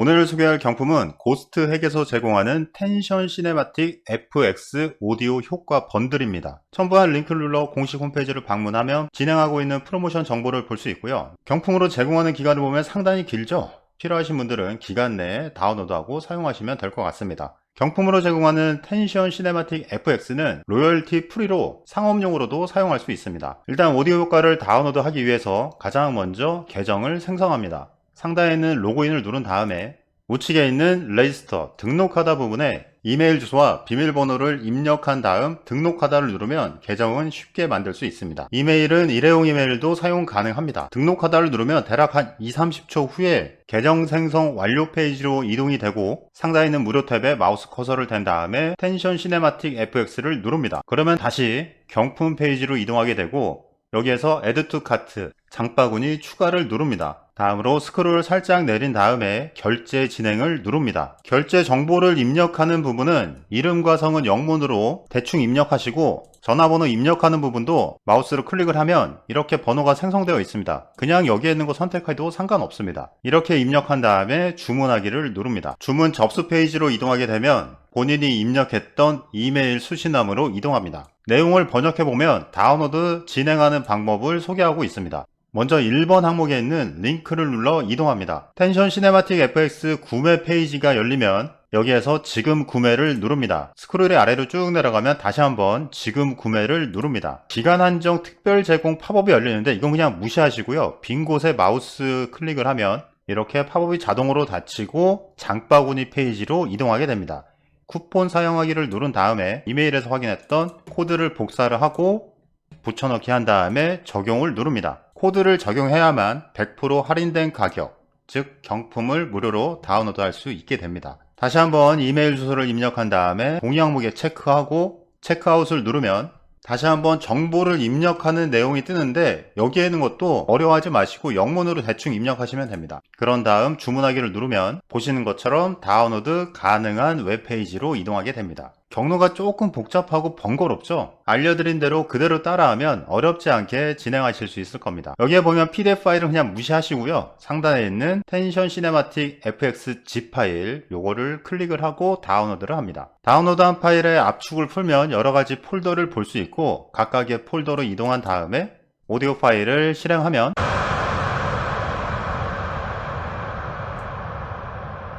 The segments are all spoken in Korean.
오늘 소개할 경품은 고스트 핵에서 제공하는 텐션 시네마틱 FX 오디오 효과 번들입니다. 첨부한 링크를 눌러 공식 홈페이지를 방문하면 진행하고 있는 프로모션 정보를 볼 수 있고요. 경품으로 제공하는 기간을 보면 상당히 길죠? 필요하신 분들은 기간 내에 다운로드하고 사용하시면 될 것 같습니다. 경품으로 제공하는 텐션 시네마틱 FX는 로열티 프리로 상업용으로도 사용할 수 있습니다. 일단 오디오 효과를 다운로드하기 위해서 가장 먼저 계정을 생성합니다. 상단에 있는 로그인을 누른 다음에 우측에 있는 레지스터 등록하다 부분에 이메일 주소와 비밀번호를 입력한 다음 등록하다를 누르면 계정은 쉽게 만들 수 있습니다. 이메일은 일회용 이메일도 사용 가능합니다. 등록하다를 누르면 대략 한 2-30초 후에 계정 생성 완료 페이지로 이동이 되고 상단에 있는 무료 탭에 마우스 커서를 댄 다음에 텐션 시네마틱 FX를 누릅니다. 그러면 다시 경품 페이지로 이동하게 되고 여기에서 Add to Cart 장바구니 추가를 누릅니다. 다음으로 스크롤을 살짝 내린 다음에 결제 진행을 누릅니다. 결제 정보를 입력하는 부분은 이름과 성은 영문으로 대충 입력하시고 전화번호 입력하는 부분도 마우스로 클릭을 하면 이렇게 번호가 생성되어 있습니다. 그냥 여기에 있는 거 선택해도 상관없습니다. 이렇게 입력한 다음에 주문하기를 누릅니다. 주문 접수 페이지로 이동하게 되면 본인이 입력했던 이메일 수신함으로 이동합니다. 내용을 번역해보면 다운로드 진행하는 방법을 소개하고 있습니다. 먼저 1번 항목에 있는 링크를 눌러 이동합니다. 텐션 시네마틱 FX 구매 페이지가 열리면 여기에서 지금 구매를 누릅니다. 스크롤이 아래로 쭉 내려가면 다시 한번 지금 구매를 누릅니다. 기간 한정 특별 제공 팝업이 열리는데 이건 그냥 무시하시고요. 빈 곳에 마우스 클릭을 하면 이렇게 팝업이 자동으로 닫히고 장바구니 페이지로 이동하게 됩니다. 쿠폰 사용하기를 누른 다음에 이메일에서 확인했던 코드를 복사를 하고 붙여넣기 한 다음에 적용을 누릅니다. 코드를 적용해야만 100% 할인된 가격, 즉 경품을 무료로 다운로드할 수 있게 됩니다. 다시 한번 이메일 주소를 입력한 다음에 동의 항목에 체크하고 체크아웃을 누르면 다시 한번 정보를 입력하는 내용이 뜨는데 여기에 있는 것도 어려워하지 마시고 영문으로 대충 입력하시면 됩니다. 그런 다음 주문하기를 누르면 보시는 것처럼 다운로드 가능한 웹페이지로 이동하게 됩니다. 경로가 조금 복잡하고 번거롭죠? 알려드린 대로 그대로 따라하면 어렵지 않게 진행하실 수 있을 겁니다. 여기에 보면 PDF 파일은 그냥 무시하시고요. 상단에 있는 텐션 시네마틱 FX zip 파일 요거를 클릭을 하고 다운로드를 합니다. 다운로드한 파일의 압축을 풀면 여러가지 폴더를 볼 수 있고 각각의 폴더로 이동한 다음에 오디오 파일을 실행하면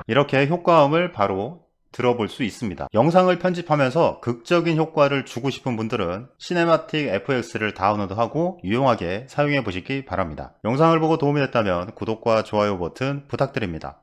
이렇게 효과음을 바로 들어볼 수 있습니다. 영상을 편집하면서 극적인 효과를 주고 싶은 분들은 시네마틱 FX를 다운로드하고 유용하게 사용해 보시기 바랍니다. 영상을 보고 도움이 됐다면 구독과 좋아요 버튼 부탁드립니다.